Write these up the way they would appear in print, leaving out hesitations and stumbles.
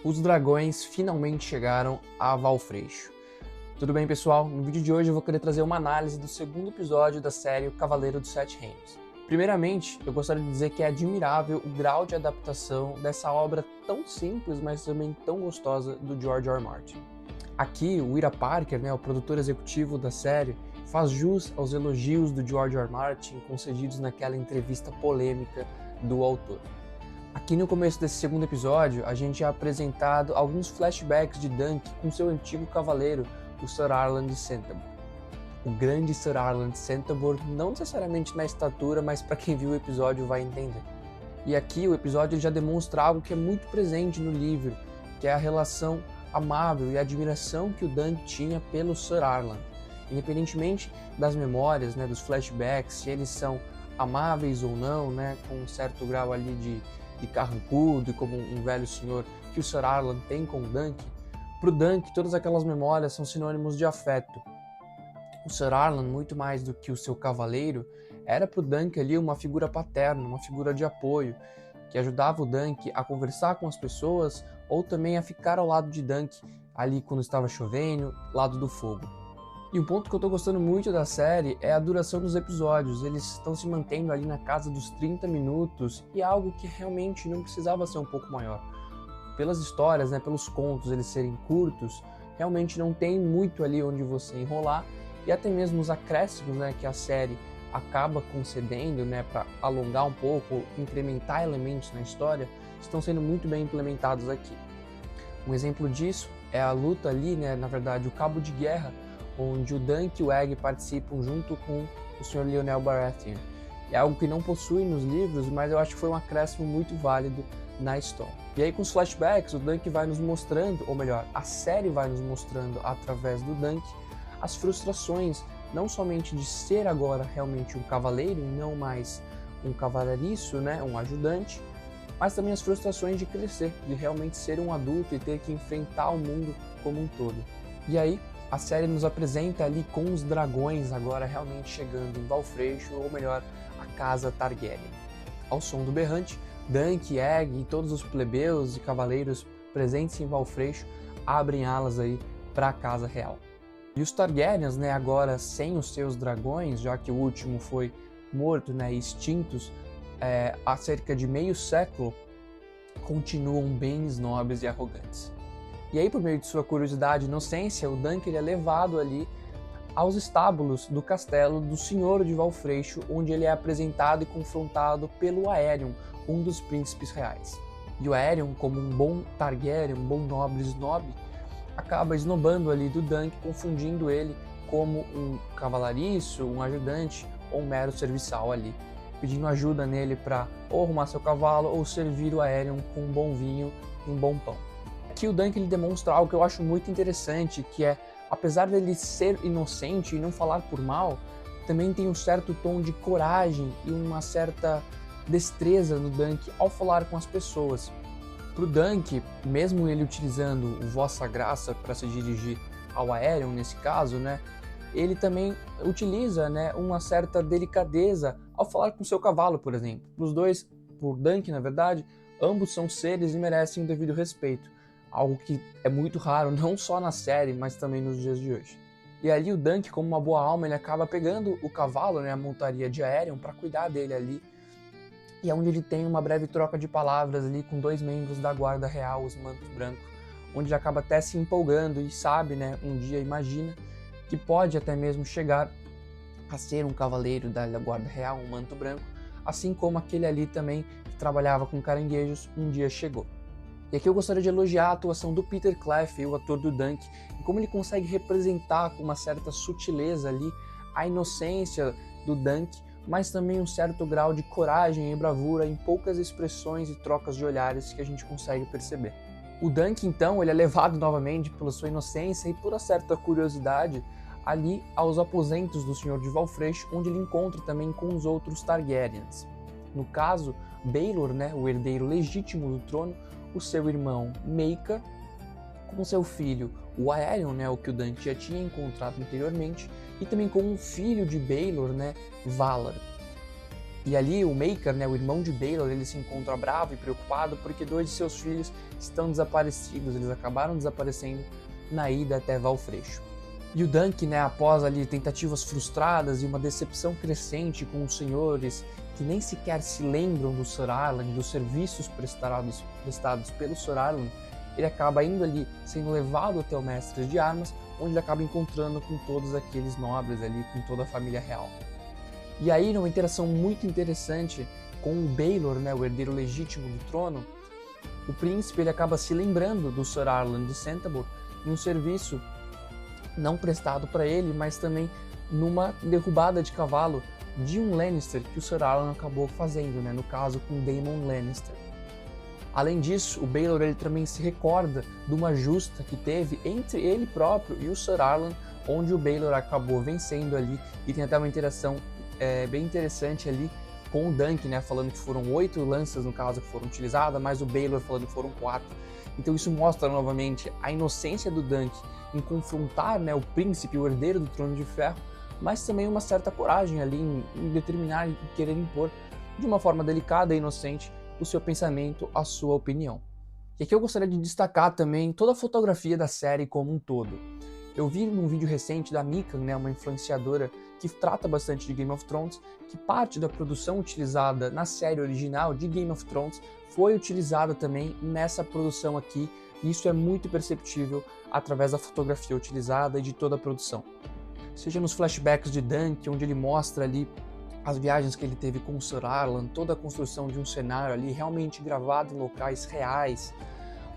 Os dragões finalmente chegaram a Valfreixo. Tudo bem, pessoal? No vídeo de hoje eu vou querer trazer uma análise do segundo episódio da série O Cavaleiro dos Sete Reinos. Primeiramente, eu gostaria de dizer que é admirável o grau de adaptação dessa obra tão simples, mas também tão gostosa do George R. R. Martin. Aqui, o Ira Parker, o produtor executivo da série, faz jus aos elogios do George R. R. Martin concedidos naquela entrevista polêmica do autor. Aqui no começo desse segundo episódio, a gente é apresentado alguns flashbacks de Dunk com seu antigo cavaleiro, o Sir Arlan de Centaur. O grande Sir Arlan de Centaur, não necessariamente na estatura, mas para quem viu o episódio vai entender. E aqui o episódio já demonstra algo que é muito presente no livro, que é a relação amável e a admiração que o Dunk tinha pelo Sir Arlan. Independentemente das memórias, dos flashbacks, se eles são amáveis ou não, com um certo grau ali de carrancudo e como um velho senhor que o Sir Arlan tem com o Dunk, para o Dunk todas aquelas memórias são sinônimos de afeto. O Sir Arlan, muito mais do que o seu cavaleiro, era para o Dunk ali uma figura paterna, uma figura de apoio, que ajudava o Dunk a conversar com as pessoas ou também a ficar ao lado de Dunk ali quando estava chovendo, lado do fogo. E um ponto que eu tô gostando muito da série é a duração dos episódios. Eles estão se mantendo ali na casa dos 30 minutos e é algo que realmente não precisava ser um pouco maior. Pelas histórias, pelos contos eles serem curtos, realmente não tem muito ali onde você enrolar e até mesmo os acréscimos que a série acaba concedendo para alongar um pouco, incrementar elementos na história, estão sendo muito bem implementados aqui. Um exemplo disso é a luta ali, na verdade, o cabo de guerra, onde o Dunk e o Egg participam junto com o Sr. Lyonel Baratheon. É algo que não possui nos livros, mas eu acho que foi um acréscimo muito válido na história. E aí com os flashbacks, o Dunk vai nos mostrando, ou melhor, a série vai nos mostrando através do Dunk, as frustrações, não somente de ser agora realmente um cavaleiro e não mais um cavalariço, um ajudante, mas também as frustrações de crescer, de realmente ser um adulto e ter que enfrentar o mundo como um todo. E aí, a série nos apresenta ali com os dragões agora realmente chegando em Valfreixo, ou melhor, a casa Targaryen. Ao som do berrante, Dunk, Egg e todos os plebeus e cavaleiros presentes em Valfreixo abrem alas aí para a casa real. E os Targaryens, agora sem os seus dragões, já que o último foi morto e extintos há cerca de meio século, continuam bem snobs e arrogantes. E aí, por meio de sua curiosidade e inocência, o Dunk é levado ali aos estábulos do castelo do Senhor de Valfreixo, onde ele é apresentado e confrontado pelo Aerion, um dos príncipes reais. E o Aerion, como um bom Targaryen, um bom nobre snob, acaba esnobando ali do Dunk, confundindo ele como um cavalariço, um ajudante ou um mero serviçal ali, pedindo ajuda nele para ou arrumar seu cavalo ou servir o Aerion com um bom vinho e um bom pão. Aqui o Dunk ele demonstra algo que eu acho muito interessante, que é, apesar dele ser inocente e não falar por mal, também tem um certo tom de coragem e uma certa destreza no Dunk ao falar com as pessoas. Pro Dunk, mesmo ele utilizando o Vossa Graça para se dirigir ao Aerion nesse caso, ele também utiliza uma certa delicadeza ao falar com seu cavalo, por exemplo. Os dois, por Dunk na verdade, ambos são seres e merecem o devido respeito. Algo que é muito raro, não só na série, mas também nos dias de hoje. E ali o Dunk, como uma boa alma, ele acaba pegando o cavalo, a montaria de Aerion, para cuidar dele ali. E é onde ele tem uma breve troca de palavras ali com dois membros da Guarda Real, os Mantos Brancos, onde ele acaba até se empolgando e sabe, um dia imagina, que pode até mesmo chegar a ser um cavaleiro da Guarda Real, um Manto Branco, assim como aquele ali também que trabalhava com caranguejos, um dia chegou. E aqui eu gostaria de elogiar a atuação do Peter Clefairy, o ator do Dunk, e como ele consegue representar com uma certa sutileza ali a inocência do Dunk, mas também um certo grau de coragem e bravura em poucas expressões e trocas de olhares que a gente consegue perceber. O Dunk, então, ele é levado novamente pela sua inocência e por uma certa curiosidade ali aos aposentos do Senhor de Valfreixo, onde ele encontra também com os outros Targaryens. No caso, Baelor, o herdeiro legítimo do trono, o seu irmão Maekar, com seu filho, o Aerion, o que o Dunk já tinha encontrado anteriormente, e também com o filho de Baelor, Valar. E ali o Maker, né, o irmão de Baelor, ele se encontra bravo e preocupado porque 2 de seus filhos estão desaparecidos, eles acabaram desaparecendo na ida até Valfreixo. E o Dunk, né, após ali tentativas frustradas e uma decepção crescente com os senhores que nem sequer se lembram do Sir Arlan, dos serviços prestados pelo Sir Arlan, ele acaba indo ali, sendo levado até o mestre de armas, onde ele acaba encontrando com todos aqueles nobres ali, com toda a família real. E aí, numa interação muito interessante com o Baelor, né, o herdeiro legítimo do trono, o príncipe ele acaba se lembrando do Sir Arlan de Centaur em um serviço não prestado para ele, mas também numa derrubada de cavalo de um Lannister que o Sir Arlan acabou fazendo, né, no caso com Daemon Lannister. Além disso, o Baelor ele também se recorda de uma justa que teve entre ele próprio e o Sir Arlan, onde o Baelor acabou vencendo ali, e tem até uma interação bem interessante ali com o Dunk, né, falando que foram 8 lanças no caso que foram utilizadas, mas o Baelor falando que foram 4. Então isso mostra novamente a inocência do Dunk em confrontar, né, o príncipe, o herdeiro do Trono de Ferro, mas também uma certa coragem ali em determinar e querer impor de uma forma delicada e inocente o seu pensamento, a sua opinião. E aqui eu gostaria de destacar também toda a fotografia da série como um todo. Eu vi num vídeo recente da Mikan, né, uma influenciadora que trata bastante de Game of Thrones, que parte da produção utilizada na série original de Game of Thrones foi utilizada também nessa produção aqui, e isso é muito perceptível através da fotografia utilizada e de toda a produção. Seja nos flashbacks de Dunk, onde ele mostra ali as viagens que ele teve com o Sir Arlan, toda a construção de um cenário ali realmente gravado em locais reais,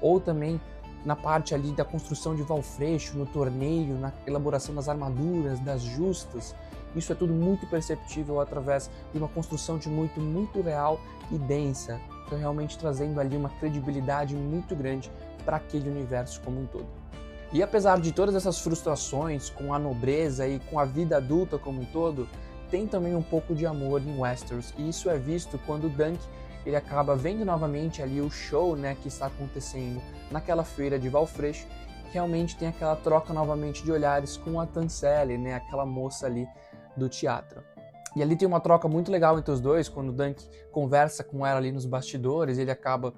ou também na parte ali da construção de Valfreixo, no torneio, na elaboração das armaduras, das justas. Isso é tudo muito perceptível através de uma construção de muito real e densa, então realmente trazendo ali uma credibilidade muito grande para aquele universo como um todo. E apesar de todas essas frustrações com a nobreza e com a vida adulta como um todo, tem também um pouco de amor em Westeros, e isso é visto quando o Dunk ele acaba vendo novamente ali o show, né, que está acontecendo naquela feira de Valfreixo. Realmente tem aquela troca novamente de olhares com a Tanselle, né, aquela moça ali do teatro. E ali tem uma troca muito legal entre os dois, quando o Dunk conversa com ela ali nos bastidores, ele acaba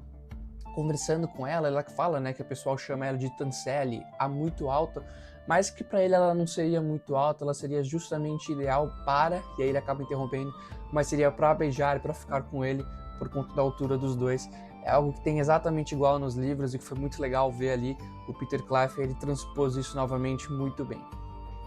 conversando com ela, ela fala, né, que o pessoal chama ela de Tanselle, a muito alta, mas que para ele ela não seria muito alta, ela seria justamente ideal para, e aí ele acaba interrompendo, mas seria para beijar e para ficar com ele por conta da altura dos dois. É algo que tem exatamente igual nos livros e que foi muito legal ver ali o Peter Cleff, ele transpôs isso novamente muito bem.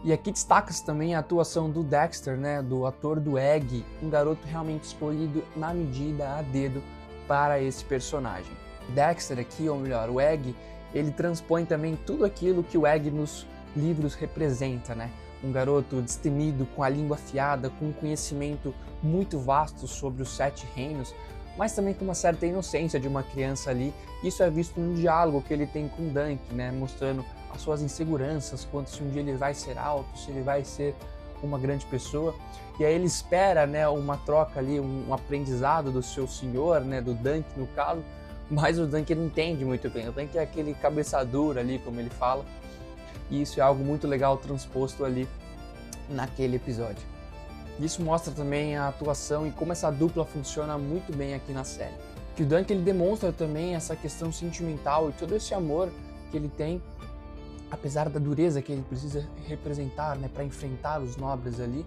E aqui destaca-se também a atuação do Dexter, né, do ator do Egg, um garoto realmente escolhido na medida, a dedo, para esse personagem. Dexter aqui, ou melhor, o Egg, ele transpõe também tudo aquilo que o Egg nos livros representa, né? Um garoto destemido, com a língua afiada, com um conhecimento muito vasto sobre os 7 reinos, mas também com uma certa inocência de uma criança ali. Isso é visto no diálogo que ele tem com Dunk, né? Mostrando as suas inseguranças, quanto se um dia ele vai ser alto, se ele vai ser uma grande pessoa. E aí ele espera, né, uma troca ali, um aprendizado do seu senhor, né, do Dunk no caso, mas o Dunk não entende muito bem. O Dunk é aquele cabeça dura ali, como ele fala, e isso é algo muito legal transposto ali naquele episódio. Isso mostra também a atuação e como essa dupla funciona muito bem aqui na série. Que o Dunk ele demonstra também essa questão sentimental e todo esse amor que ele tem, apesar da dureza que ele precisa representar, né, para enfrentar os nobres ali,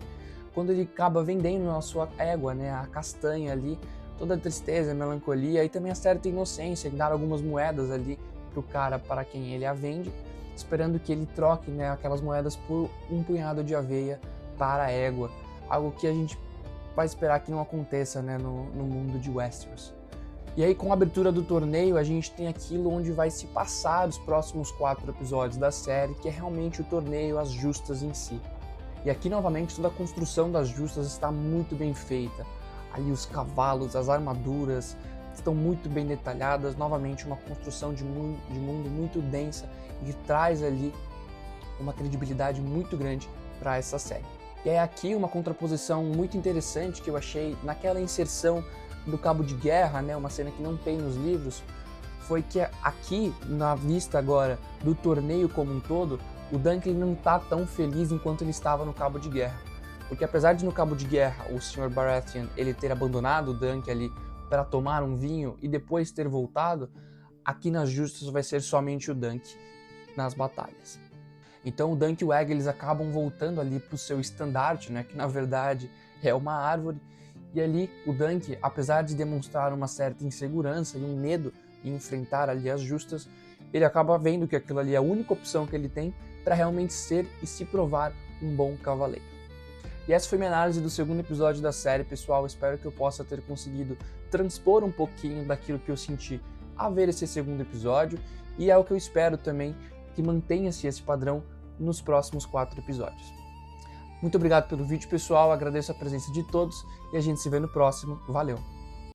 quando ele acaba vendendo a sua égua, né, a castanha ali, toda a tristeza, a melancolia e também a certa inocência em dar algumas moedas ali pro cara para quem ele a vende, esperando que ele troque, né, aquelas moedas por um punhado de aveia para a égua, algo que a gente vai esperar que não aconteça, né, no mundo de Westeros. E aí, com a abertura do torneio, a gente tem aquilo onde vai se passar os próximos 4 episódios da série, que é realmente o torneio, as justas em si. E aqui, novamente, toda a construção das justas está muito bem feita. Ali os cavalos, as armaduras estão muito bem detalhadas, novamente uma construção de mundo muito densa e que traz ali uma credibilidade muito grande para essa série. E é aqui uma contraposição muito interessante que eu achei naquela inserção do cabo de guerra, né, uma cena que não tem nos livros, foi que aqui, na vista agora do torneio como um todo, o Dunk não está tão feliz enquanto ele estava no cabo de guerra. Porque apesar de no Cabo de Guerra o Sr. Baratheon ele ter abandonado o Dunk ali para tomar um vinho e depois ter voltado, aqui nas Justas vai ser somente o Dunk nas batalhas. Então o Dunk e o Egg eles acabam voltando ali para o seu estandarte, né, que na verdade é uma árvore, e ali o Dunk, apesar de demonstrar uma certa insegurança e um medo em enfrentar ali as Justas, ele acaba vendo que aquilo ali é a única opção que ele tem para realmente ser e se provar um bom cavaleiro. E essa foi minha análise do segundo episódio da série, pessoal. Espero que eu possa ter conseguido transpor um pouquinho daquilo que eu senti a ver esse segundo episódio, e é o que eu espero também que mantenha-se esse padrão nos próximos 4 episódios. Muito obrigado pelo vídeo, pessoal. Agradeço a presença de todos e a gente se vê no próximo. Valeu!